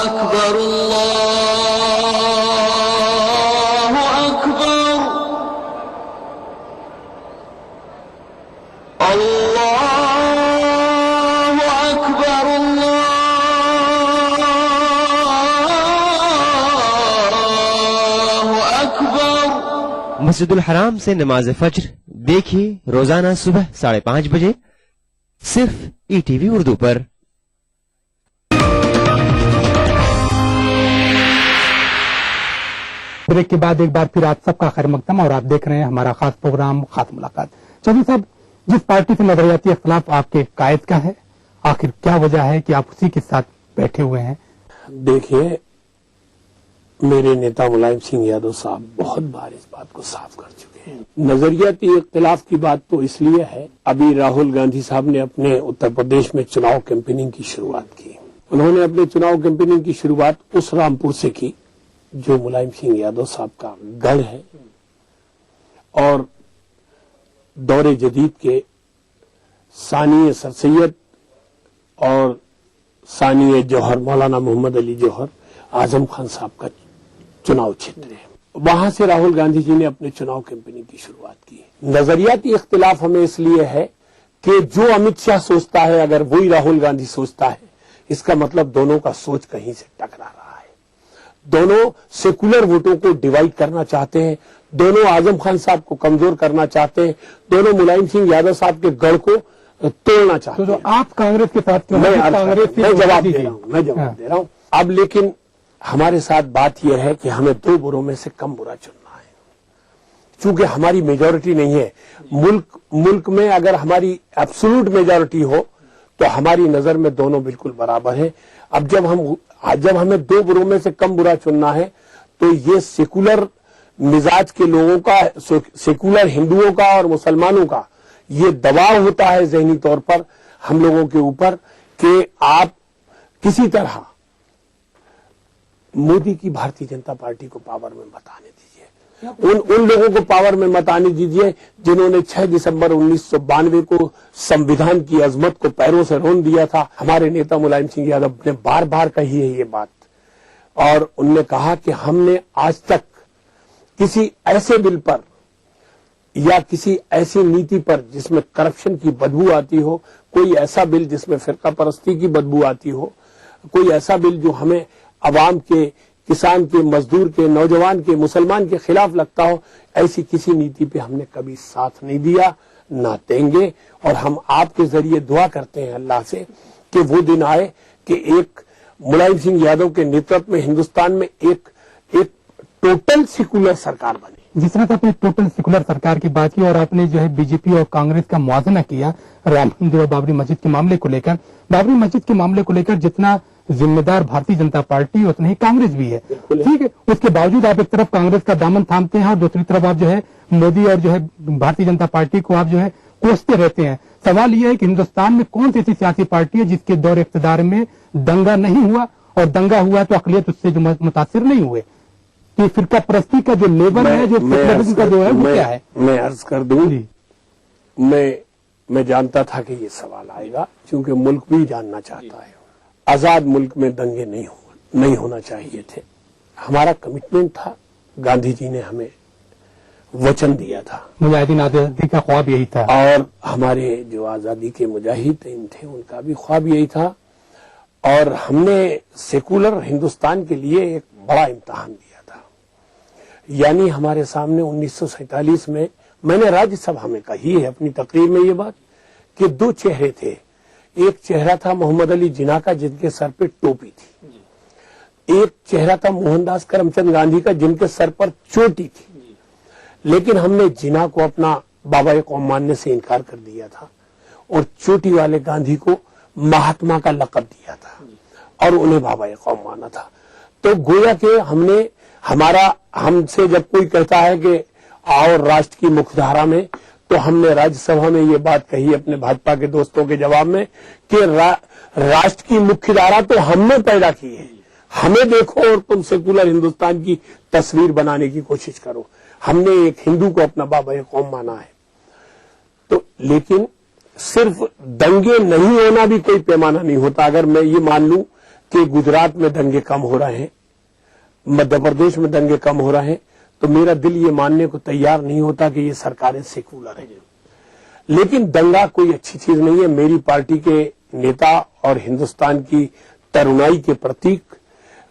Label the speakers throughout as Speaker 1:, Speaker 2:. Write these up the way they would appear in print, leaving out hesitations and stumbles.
Speaker 1: अकबर अल्लाहु अकबर अल्लाहु अकबर अल्लाहु अकबर।
Speaker 2: मस्जिदुल हराम से नमाज फज्र देखिए रोजाना सुबह 5:30 बजे सिर्फ ईटीवी उर्दू पर।
Speaker 3: ब्रेक के बाद एक बार फिर आप सबका खैर मकदम और आप देख रहे हैं हमारा खास प्रोग्राम खास मुलाकात। चौधरी साहब, जिस पार्टी से नजरियाती इख्तिलाफ आपके कायद का है, आखिर क्या वजह है कि आप उसी के साथ बैठे हुए हैं?
Speaker 4: देखिए, मेरे नेता मुलायम सिंह यादव साहब बहुत बार इस बात को साफ कर चुके हैं। नजरियाती इख्तिलाफ की बात तो इसलिए है, अभी राहुल गांधी साहब ने अपने उत्तर प्रदेश में चुनाव कैंपेनिंग की शुरुआत की। उन्होंने अपने चुनाव कैंपेनिंग की शुरुआत उस रामपुर से की जो मुलायम सिंह यादव साहब का गढ़ है, और दौरे जदीद के सानिए सर सैयद और सानिए जौहर मौलाना मोहम्मद अली जौहर आजम खान साहब का चुनाव क्षेत्र है। वहां से राहुल गांधी जी ने अपने चुनाव कैंपेनिंग की शुरुआत की। नजरियाती इख्तिलाफ हमें इसलिए है कि जो अमित शाह सोचता है अगर वही राहुल गांधी सोचता है, इसका मतलब दोनों का सोच कहीं से टकरा रहा है। दोनों सेकुलर वोटों को डिवाइड करना चाहते हैं, दोनों आजम खान साहब को कमजोर करना चाहते हैं, दोनों मुलायम सिंह यादव साहब के गढ़ को तोड़ना चाहते हैं।
Speaker 3: तो आप कांग्रेस के साथ क्यों?
Speaker 4: मैं जवाब दे रहा हूं। अब लेकिन हमारे साथ बात यह है कि हमें 2 बुरों में से कम बुरा चुनना है, क्योंकि हमारी मेजॉरिटी नहीं है। मुल्क में अगर हमारी एब्सोल्यूट मेजॉरिटी हो तो हमारी नजर में दोनों बिल्कुल बराबर है। अब जब हमें 2 बुरों में से कम बुरा चुनना है तो ये सेकुलर मिजाज के लोगों का, सेकुलर हिंदुओं का और मुसलमानों का ये दबाव होता है जहनी तौर पर हम लोगों के ऊपर कि आप किसी तरह मोदी की भारतीय जनता पार्टी को पावर में मत आने दीजिए। उन लोगों को पावर में मत आने दीजिए जिन्होंने 6 दिसंबर 1992 को संविधान की अजमत को पैरों से रौंद दिया था। हमारे नेता मुलायम सिंह यादव ने बार बार कही है ये बात, और उनने कहा कि हमने आज तक किसी ऐसे बिल पर या किसी ऐसी नीति पर जिसमें करप्शन की बदबू आती हो, कोई ऐसा बिल जिसमें फिरका परस्ती की बदबू आती हो, कोई ऐसा बिल जो हमें अवाम के, किसान के, मजदूर के, नौजवान के, मुसलमान के खिलाफ लगता हो, ऐसी किसी नीति पे हमने कभी साथ नहीं दिया, ना देंगे। और हम आपके जरिए दुआ करते हैं अल्लाह से कि वो दिन आए कि एक मुलायम सिंह यादव के नेतृत्व में हिंदुस्तान में एक टोटल सेकुलर सरकार बने।
Speaker 3: जिस तरह से आपने टोटल सेकुलर सरकार की बात की और आपने जो है बीजेपी और कांग्रेस का मुआवजा किया राम मंदिर और बाबरी मस्जिद के मामले को लेकर, बाबरी मस्जिद के मामले को लेकर जितना जिम्मेदार भारतीय जनता पार्टी उतना ही कांग्रेस भी है, ठीक है। उसके बावजूद आप एक तरफ कांग्रेस का दामन थामते हैं और दूसरी तरफ आप जो है मोदी और जो है भारतीय जनता पार्टी को आप जो है कोसते रहते हैं। सवाल यह है कि हिंदुस्तान में कौन सी ऐसी सियासी पार्टी है जिसके दौर इख्तिदार में दंगा नहीं हुआ, और दंगा हुआ तो अकलियत उससे जो मुतासिर नहीं हुए। कि फिरका परस्ती का जो लेबर है, जो सेकुलरिज्म का जो है वो क्या है?
Speaker 4: मैं अर्ज कर दूं, मैं जानता था कि ये सवाल आएगा, क्योंकि मुल्क भी जानना चाहता है। आजाद मुल्क में दंगे नहीं होना चाहिए थे, हमारा कमिटमेंट था। गांधी जी ने हमें वचन दिया था,
Speaker 3: मुजाहिदीन आजादी का ख्वाब यही था,
Speaker 4: और हमारे जो आजादी के मुजाहिदीन थे उनका भी ख्वाब यही था। और हमने सेकुलर हिंदुस्तान के लिए एक बड़ा इम्तिहान दिया था। यानी हमारे सामने 1947 में, मैंने राज्यसभा में कही है अपनी तकरीर में ये बात, कि 2 चेहरे थे। एक चेहरा था मोहम्मद अली जिन्ना का जिनके सर पे टोपी थी, एक चेहरा था मोहनदास करमचंद गांधी का जिनके सर पर चोटी थी। लेकिन हमने जिन्ना को अपना बाबा कौम मानने से इनकार कर दिया था और चोटी वाले गांधी को महात्मा का लक़ब दिया था और उन्हें बाबा कौम माना था। तो गोया के हमसे जब कोई कहता है कि आओ राष्ट्र की मुख्यधारा में, तो हमने राज्यसभा में ये बात कही अपने भाजपा के दोस्तों के जवाब में कि राष्ट्र की मुख्यधारा तो हमने पैदा की है, हमें देखो और तुम सेकुलर हिंदुस्तान की तस्वीर बनाने की कोशिश करो। हमने एक हिंदू को अपना बाबा कौम माना है। तो लेकिन सिर्फ दंगे नहीं होना भी कोई पैमाना नहीं होता। अगर मैं ये मान लूं कि गुजरात में दंगे कम हो रहे हैं, मध्य प्रदेश में दंगे कम हो रहे हैं, तो मेरा दिल ये मानने को तैयार नहीं होता कि ये सरकारें सेकुलर हैं। लेकिन दंगा कोई अच्छी चीज नहीं है। मेरी पार्टी के नेता और हिंदुस्तान की तरुणाई के प्रतीक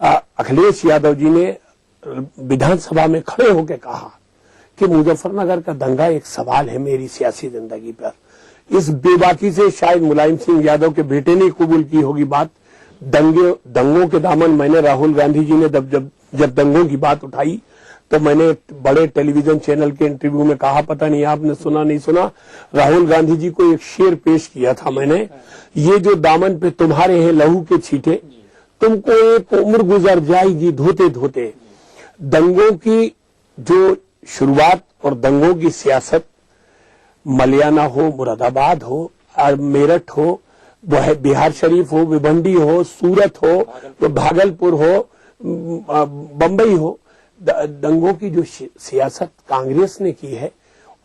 Speaker 4: अखिलेश यादव जी ने विधानसभा में खड़े होकर कहा कि मुजफ्फरनगर का दंगा एक सवाल है मेरी सियासी जिंदगी पर। इस बेबाकी से शायद मुलायम सिंह यादव के बेटे ने कबूल की होगी बात। दंगों के दामन मैंने राहुल गांधी जी ने जब दंगों की बात उठाई तो मैंने बड़े टेलीविजन चैनल के इंटरव्यू में कहा, पता नहीं आपने सुना नहीं सुना, राहुल गांधी जी को एक शेर पेश किया था मैंने, ये जो दामन पे तुम्हारे हैं लहू के छींटे, तुमको एक उम्र गुजर जाएगी धोते धोते। दंगों की जो शुरुआत और दंगों की सियासत मलियाना हो, मुरादाबाद हो, मेरठ हो, वह बिहार शरीफ हो, भिवंडी हो, सूरत हो, भागलपुर हो, बंबई हो, दंगों की जो सियासत कांग्रेस ने की है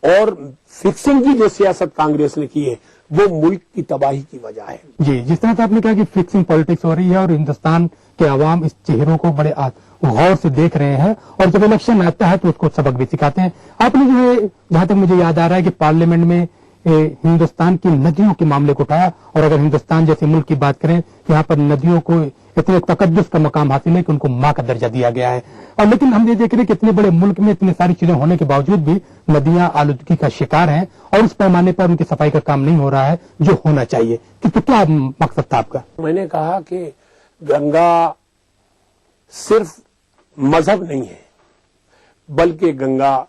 Speaker 4: और फिक्सिंग की जो सियासत कांग्रेस ने की है वो मुल्क की तबाही की वजह है।
Speaker 3: जी, जिस तरह से आपने कहा कि फिक्सिंग पॉलिटिक्स हो रही है और हिंदुस्तान के अवाम इस चेहरों को बड़े गौर से देख रहे हैं और जब इलेक्शन आता है तो उसको सबक भी सिखाते हैं। आपने जो है, जहां तक मुझे याद आ रहा है कि पार्लियामेंट में हिंदुस्तान की नदियों के मामले को उठाया, और अगर हिंदुस्तान जैसे मुल्क की बात करें, यहाँ पर नदियों को इतने तकद्दुस का मकाम हासिल है कि उनको मां का दर्जा दिया गया है। और लेकिन हम ये देख रहे हैं कि इतने बड़े मुल्क में इतनी सारी चीजें होने के बावजूद भी नदियां आलूदगी का शिकार हैं और उस पैमाने पर उनकी सफाई का काम नहीं हो रहा है जो होना चाहिए। तो क्या मकसद था आपका?
Speaker 4: मैंने कहा कि गंगा सिर्फ मजहब नहीं है, बल्कि गंगा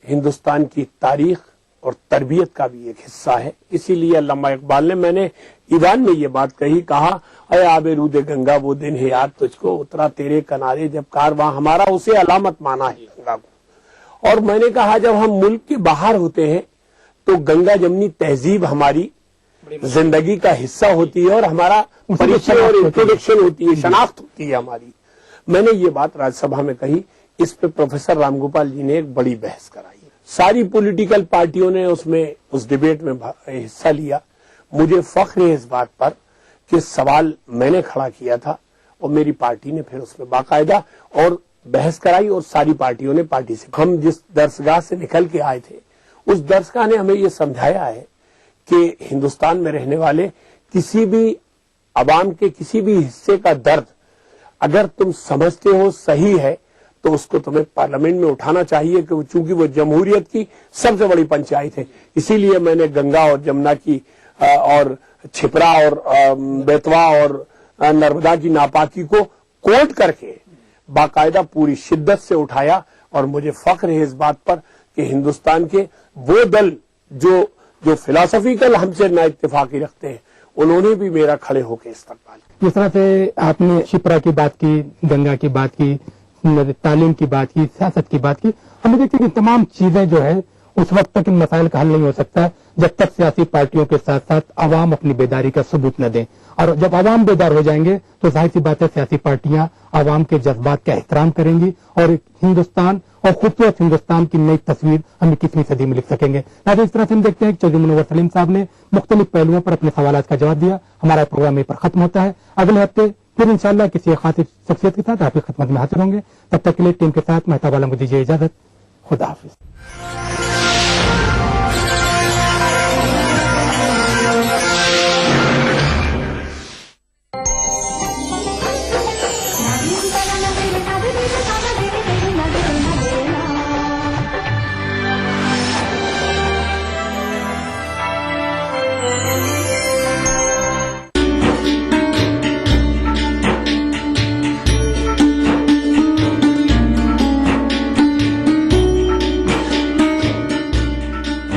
Speaker 4: हिंदुस्तान की तारीख और तरबियत का भी एक हिस्सा है। इसीलिए अल्लामा इकबाल ने, मैंने ईवान में ये बात कही, कहा अरे आबे रूदे गंगा वो दिन है याद तुझको, उतरा तेरे किनारे जब कारवां हमारा, उसे अलामत माना है गंगा को। और मैंने कहा जब हम मुल्क के बाहर होते हैं तो गंगा जमनी तहजीब हमारी जिंदगी का हिस्सा होती है और हमारा परिचय और इंट्रोडक्शन होती है, शनाख्त होती है हमारी। मैंने ये बात राज्यसभा में कही, इस पे प्रोफेसर रामगोपाल जी ने एक बड़ी बहस कराई, सारी पॉलिटिकल पार्टियों ने उसमें उस डिबेट में हिस्सा लिया। मुझे फख्र है इस बात पर कि सवाल मैंने खड़ा किया था और मेरी पार्टी ने फिर उसमें बाकायदा और बहस कराई और सारी पार्टियों ने पार्टी से, हम जिस दरसगाह से निकल के आए थे उस दरसगाह ने हमें ये समझाया है कि हिंदुस्तान में रहने वाले किसी भी अवाम के किसी भी हिस्से का दर्द अगर तुम समझते हो सही है तो उसको तुम्हें पार्लियामेंट में उठाना चाहिए, कि चूंकि वो जमहूरियत की सबसे बड़ी पंचायत है। इसीलिए मैंने गंगा और जमुना की और छिपरा और बेतवा और नर्मदा की नापाकी को कोट करके बाकायदा पूरी शिद्दत से उठाया। और मुझे फख्र है इस बात पर कि हिंदुस्तान के वो दल जो फिलॉसफिकल हमसे ना इत्तेफाकी रखते हैं, उन्होंने भी मेरा खड़े होकर इस्तकबाल।
Speaker 3: जिस तरह से आपने शिप्रा की बात की, गंगा की बात की, तालीम की बात की, सियासत की बात की, हमें देखते हैं कि तमाम चीजें जो है उस वक्त तक इन मसाइल का हल नहीं हो सकता जब तक सियासी पार्टियों के साथ साथ आवाम अपनी बेदारी का सबूत न दें। और जब आवाम बेदार हो जाएंगे तो जाहिर सी बात है सियासी पार्टियां आवाम के जज्बात का एहतराम करेंगी और हिंदुस्तान और खूबसूरत हिंदुस्तान की नई तस्वीर हम 21वीं सदी में लिख सकेंगे। इस तरह से हम देखते हैं कि चौधरी मुनव्वर सलीम साहब ने मुख्तलिफ पहलुओं पर अपने सवालों का जवाब दिया। हमारा प्रोग्राम यहीं पर खत्म होता है। अगले हफ्ते फिर इंशाल्लाह किसी खातिर शख्सियत के साथ आपकी खिदमत में हाजिर होंगे। तब तक के लिए टीम के साथ मेहताब आलम को दीजिए इजाजत। खुदा हाफिज।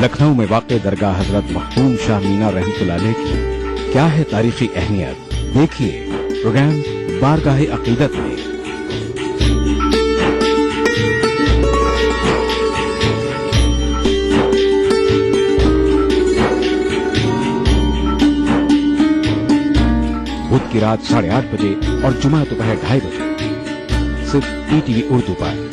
Speaker 5: लखनऊ में वाक़ दरगाह हजरत मखदूम शाह मीना रहमतुल्लाह अलैह की क्या है तारीखी अहमियत, देखिए प्रोग्राम बारगाह अकीदत में। बुध की रात 8:30 बजे और जुमा दोपहर 2:30 बजे सिर्फ ईटीवी उर्दू पर।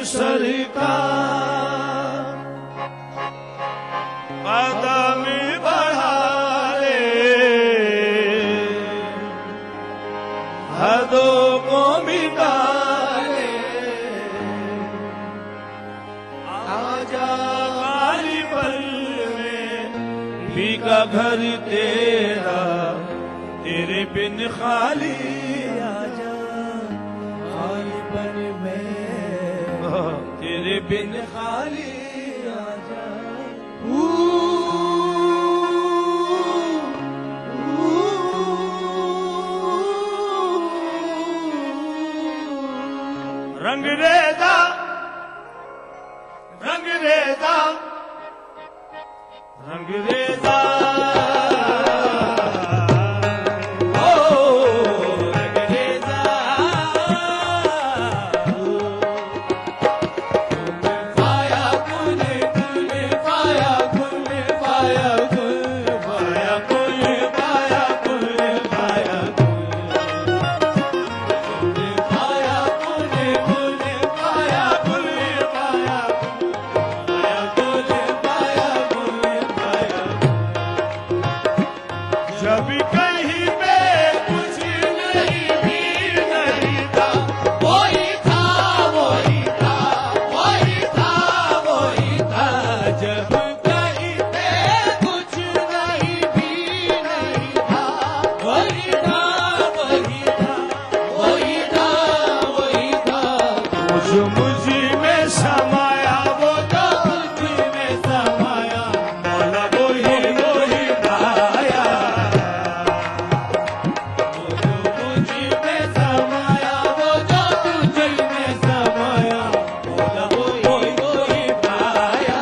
Speaker 6: सरकार कदम बढ़ा ले, हदों को मिटा ले, आजा खाली पल में फीका घर तेरा, तेरे बिन खाली आजा खाली पल में, तेरे बिन खाली आजा। रंग रेजा, रंग रेजा, रंग रेजा, ओ रंग रेजा, फाया कुल कुल, फाया कुल, फाया कुल, फाया कुल, फाया कुल, फाया कुल, फाया कुल कुल, फाया कुल, फाया कुल, फाया कुल, फाया कुल। जब कहीं पे कुछ नहीं भी नहीं था, वही था, वही था, वही था, वही था। जब कहीं पे कुछ नहीं भी नहीं था, वही था, वही था, वही था, वही था। जो मुझ में समाया वो तो तुझ में समाया, मौला वही वही पाया। वो जो मुझ में समाया वो जो तुझ में समाया, मौला वही वही पाया।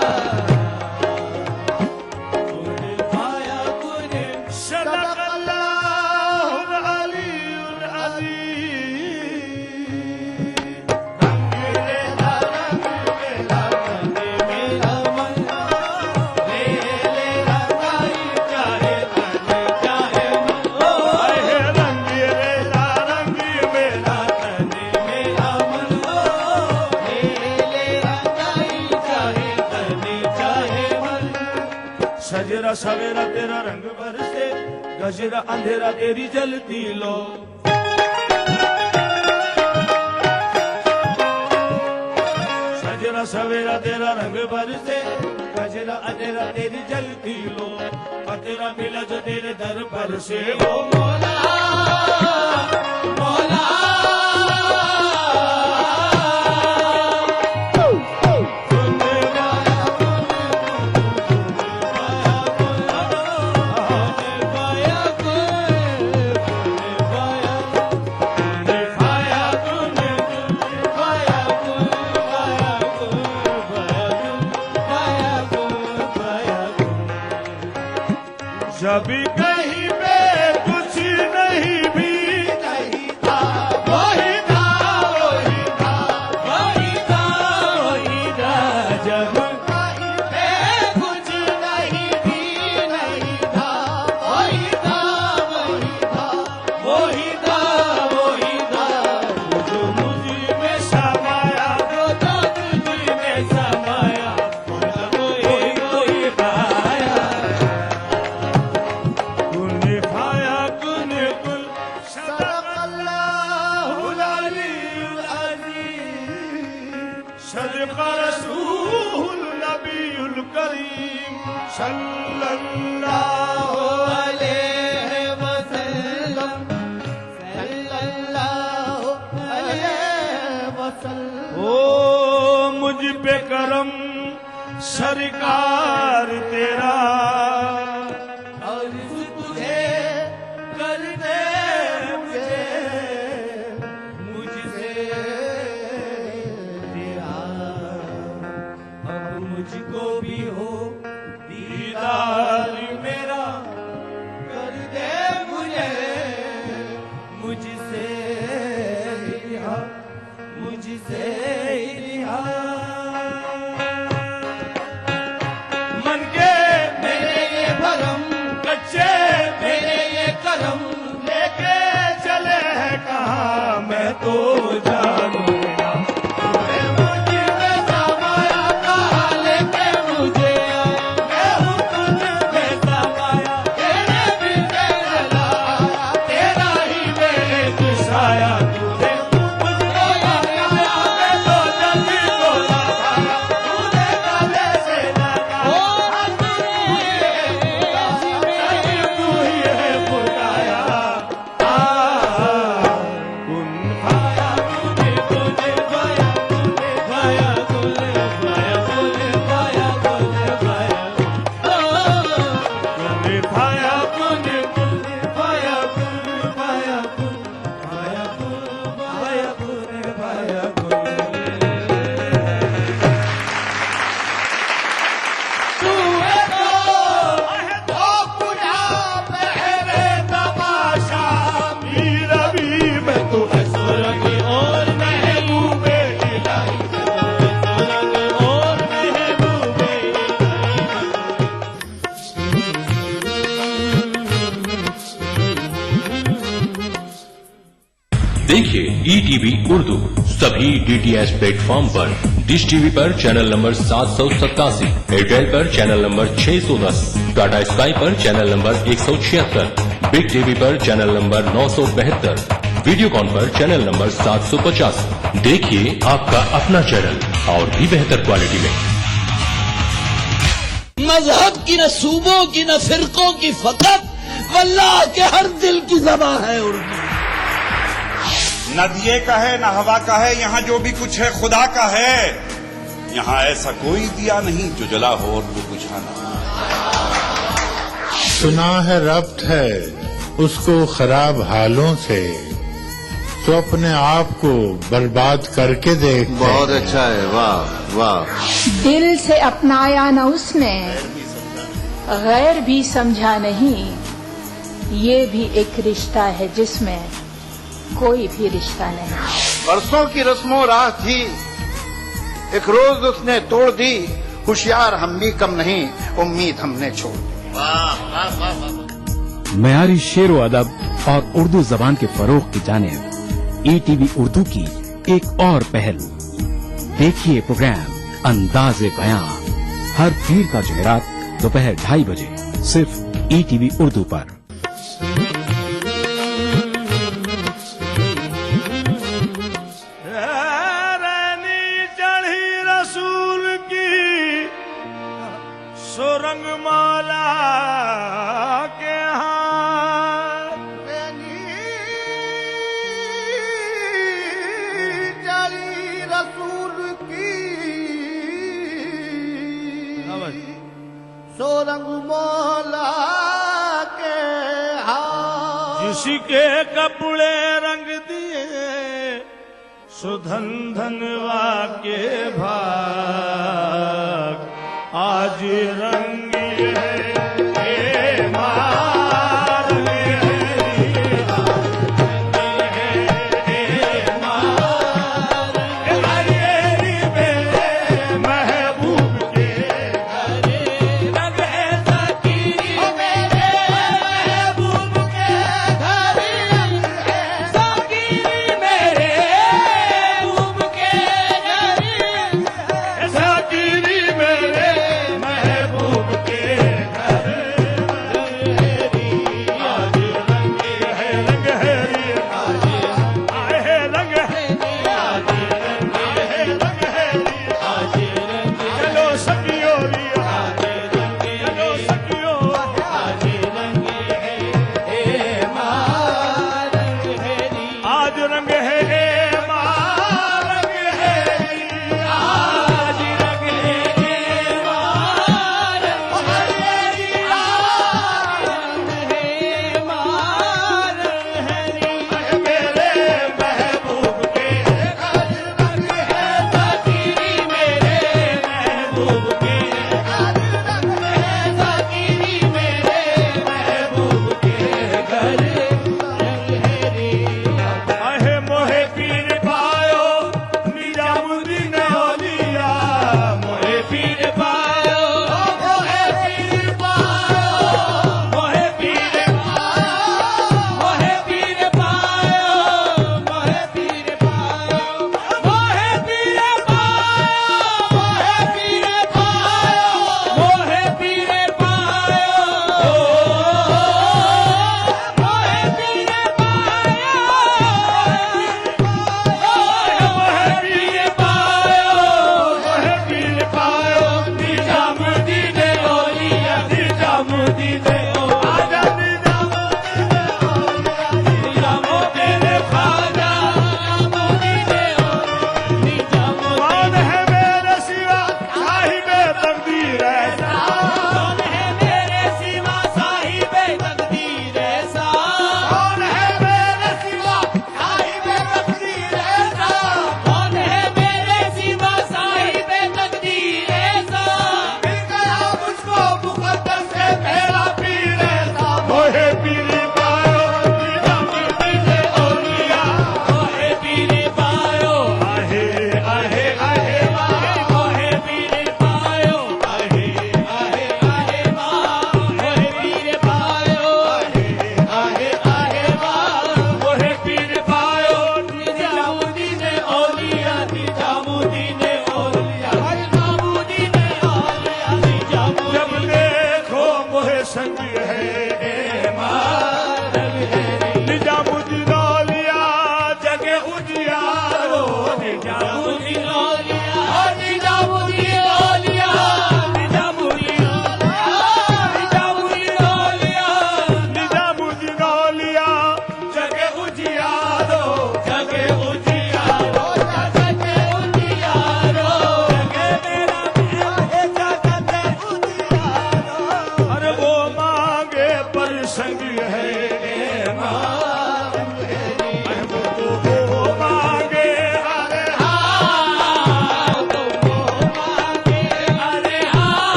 Speaker 6: तूने पाया तूने सदक़ल्लाहुल अलीयुल अज़ीम। रंग रेला तने मेरा मन, ले ले रंगाई चाहे तने चाहे मन। ओ है रंग रेला रंग मेरा तने मेरा मन, ले ले रंगाई चाहे तने चाहे मन। सजरा सवेरा तेरा रंग बरसे, गजरा अंधेरा तेरी जलती लो। सजरा सवेरा तेरा रंग बरसे, गजरा अंधेरा तेरी जलती लो। और तेरा मिला जो तेरे दर पर से, वो मौला मौला। जब कहीं पे कुछ नहीं भी नहीं था, वही था, वही था, वही था, वही था। जब कहीं पे कुछ नहीं भी नहीं था, वही था, वही था, वही था, वही था। जो मुझ में समाया वो तो तुझ में समाया, वही वही पाया। कुने पाया कुने कुल, सदक़ल्लाहुल अलीयुल अज़ीम। सदक़ा रसूलुल नबीयुल करीम, सल्लल्लाहु अलैहि वसल्लम, सल्लल्लाहु अलैहि वसल्लम। ओ मुझ पे करम सरकार तेरा, अर्ज़ तुझे कर दे मुझे, मुझसे तेरा। अब मुझको भी हो दीदार मेरा, कर दे मुझे, मुझसे रिहा, मुझसे रिहा। मन के मेरे ये भरम कच्चे, मेरे ये कलम लेके चले हैं कहाँ, मैं तो जानू ना। मुझ में
Speaker 7: देखिए ETV उर्दू सभी DTH प्लेटफॉर्म पर। डिश टीवी पर चैनल नंबर 787, एयरटेल पर चैनल नंबर 610, टाटा स्काई पर चैनल नंबर 176, बिग टीवी पर चैनल नंबर 972, वीडियोकॉन पर चैनल नंबर 750। देखिए आपका अपना चैनल और भी बेहतर क्वालिटी में।
Speaker 1: मजहब की न सूबों की न फिरकों की फकत वल्लाह के हर दिल की ज़बान है उर्दू।
Speaker 8: न दिए का है न हवा का है, यहाँ जो भी कुछ है खुदा का है। यहाँ ऐसा कोई दिया नहीं जो जला हो और वो बुझा ना।
Speaker 9: सुना है रब्त है उसको खराब हालों से, तो अपने आप को बर्बाद करके देख।
Speaker 10: बहुत अच्छा है, वाह वाह।
Speaker 11: दिल से अपनाया न उसने, गैर भी समझा नहीं। ये भी एक रिश्ता है जिसमें कोई भी रिश्ता नहीं।
Speaker 10: बरसों की रस्मों राह थी, एक रोज उसने तोड़ दी। होशियार हम भी कम नहीं, उम्मीद हमने छोड़ दी।
Speaker 5: मयारी शेर व अदब और उर्दू जबान के फरोग की जानिब ETV उर्दू की एक और पहल। देखिए प्रोग्राम अंदाज़े बयां हर पीर का जुमेरात दोपहर 2:30 बजे सिर्फ ETV उर्दू पर।
Speaker 6: रैनी चढ़ी रसूल की सुरंग माला के हाथ।
Speaker 1: चली रसूल की सोरंग मौला के हाथ।
Speaker 6: जिसके कपड़े रंग दिए सुधन धनवा के भाग, आज रंग है मार महबूब के रंग ऐसा की मेरे महबूब के घर रंग ऐसा की मेरे महबूब के घर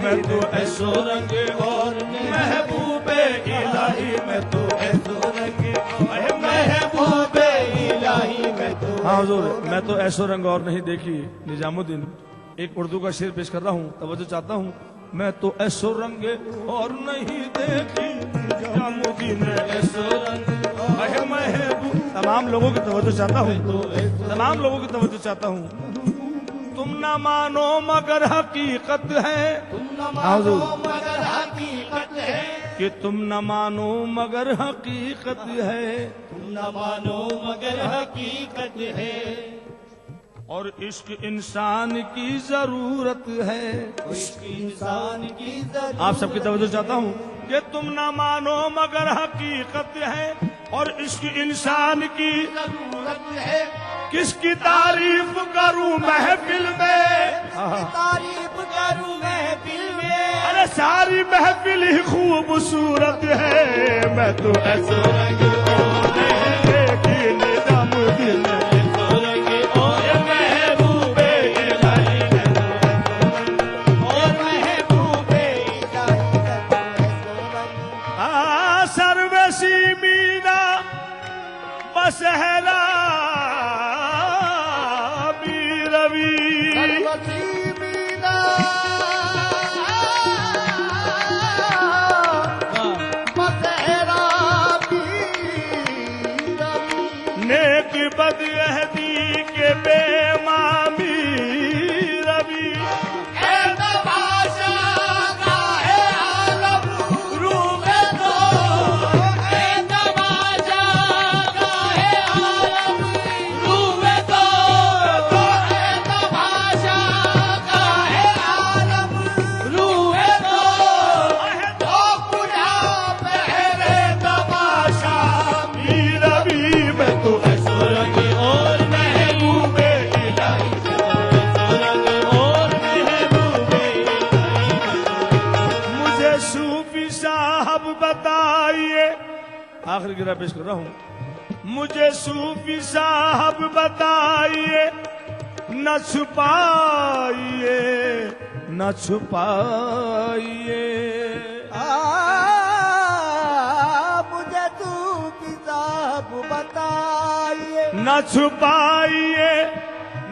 Speaker 6: मैं तो ऐसो रंग और महबूबे इलाही मैं तो ऐसो रंग महबूबे इलाही मैं तो। हाँ हुजूर, मैं तो ऐसो रंग और नहीं देखी। निजामुद्दीन एक उर्दू का शेर पेश कर रहा हूँ, तवज्जो चाहता हूँ। मैं तो ऐसो रंग और नहीं देखी निजामुद्दीन ऐसो रंग महबूब। तमाम लोगों की तवज्जो चाहता हूँ, तमाम लोगों की तवज्जो चाहता हूँ। तुम न मानो मगर हकीकत है, तुम न मानो मगर हकीकत है कि तुम न मानो मगर हकीकत है, तुम न मानो मगर हकीकत है। और इश्क इंसान की जरूरत है, इश्क इंसान की जरूरत। आप सबकी तवज्जो चाहता हूँ कि तुम न मानो मगर हकीकत है और इश्क इंसान की जरूरत है। किसकी तारीफ करूं महफिल में, तारीफ करूं महफिल में। अरे सारी महफिल ही खूबसूरत है। मैं तो ऐसो रंग और देखी निजामुद्दीन ऐसो रंग और महबूबे इलाही और महबूबे इलाही। सर्वसी मीना बसहरा नेक बदअहदी के बेमामी रवि आखिरी गिरा पेश कर रहा हूँ। मुझे सूफी साहब बताइए, न छुपाइए न छुपाइए। मुझे सूफी साहब बताइए, न छुपाइए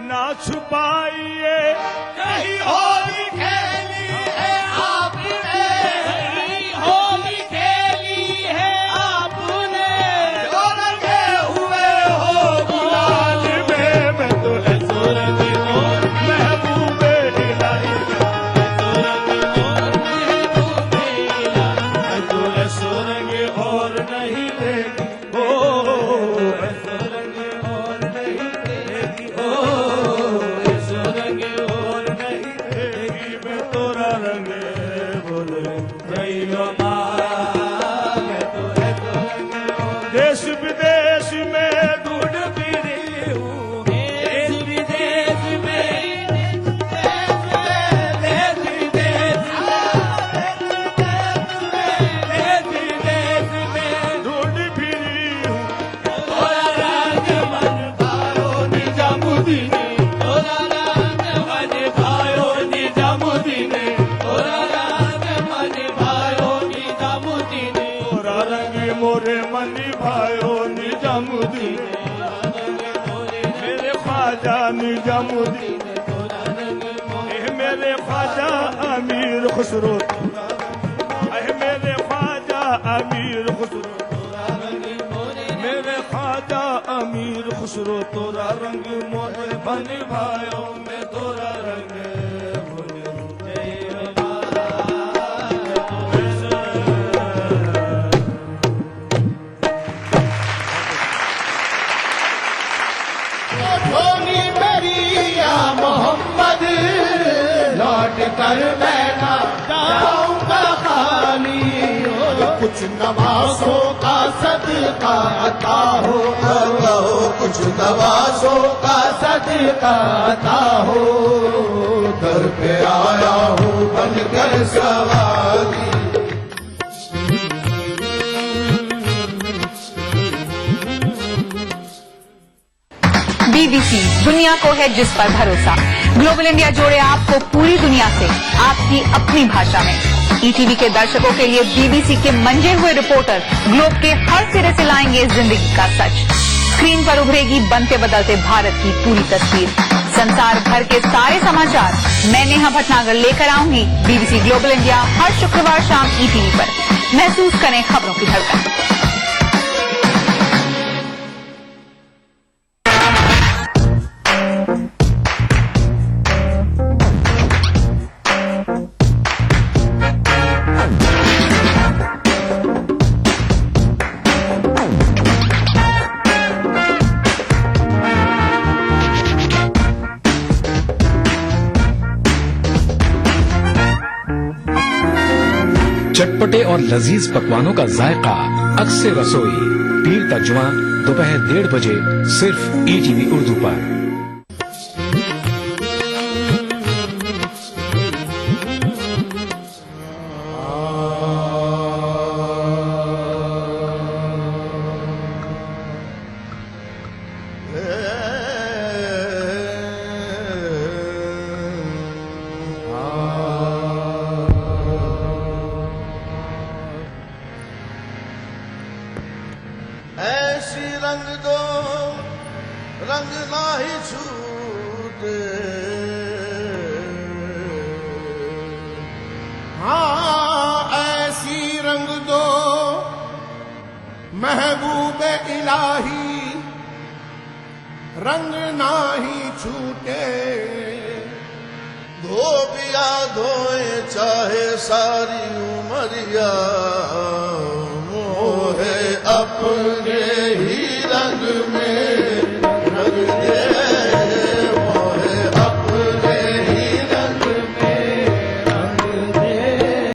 Speaker 6: न छुपाइए। कहीं होली खेली है आपने, कहीं होली खेली है आपने, जो रंगे हुए हो गुलाल में। मैं तो ऐसो रंग और महबूबे इलाही, मैं तो ऐसो रंग और नहीं देखी, ओ ऐसो रंग और नहीं देखी, ओ ऐसो रंग और नहीं देखी। मैं तोरा रंग बोले रही मैं तो ऐसो रंग और देश विदेश में ढूंढ फिरी हूँ, देश विदेश में, देश विदेश में ढूंढ फिरी हूँ। तोरा रंग मन भायो निजामुद्दीन, तोरा रंग मन भायो निजामुद्दीन, तोरा रंग मन भायो निजामुद्दीन, तोरा रंग मोरे मन भायो निजामुद्दीन, मेरे ख्वाजा निजामुद्दीन, मेरे ख्वाजा अमीर खुसरो, मेरे ख्वाजा अमीर खुसरो, मेरे ख्वाजा अमीर खुसरो। तोरा रंग मोरे बन भायो, मैं तोरा रंग
Speaker 10: मोहम्मद लौट कर बैठा जाऊंगा खाली, कुछ नवाजों का सदका अता हो, कुछ नवाजों का सदका अता हो। दर पे आया हूँ बनकर सवारी।
Speaker 12: BBC दुनिया को है जिस पर भरोसा। ग्लोबल इंडिया जोड़े आपको पूरी दुनिया से आपकी अपनी भाषा में। ईटीवी के दर्शकों के लिए बीबीसी के मंजे हुए रिपोर्टर ग्लोब के हर सिरे से लाएंगे जिंदगी का सच। स्क्रीन पर उभरेगी बनते बदलते भारत की पूरी तस्वीर। संसार भर के सारे समाचार मैं नेहा भटनागर लेकर आऊंगी बीबीसी ग्लोबल इंडिया हर शुक्रवार शाम ईटीवी पर। महसूस करें खबरों की धड़कन।
Speaker 5: चटपटे और लजीज पकवानों का जायका अक्से रसोई पीर का जुआ दोपहर 1:30 बजे सिर्फ ईटीवी उर्दू पर।
Speaker 6: ऐसी रंग दो रंग ना ही छूटे, हाँ ऐसी रंग दो महबूबे इलाही रंग ना ही छूटे। धोबिया धोए चाहे सारी उमरिया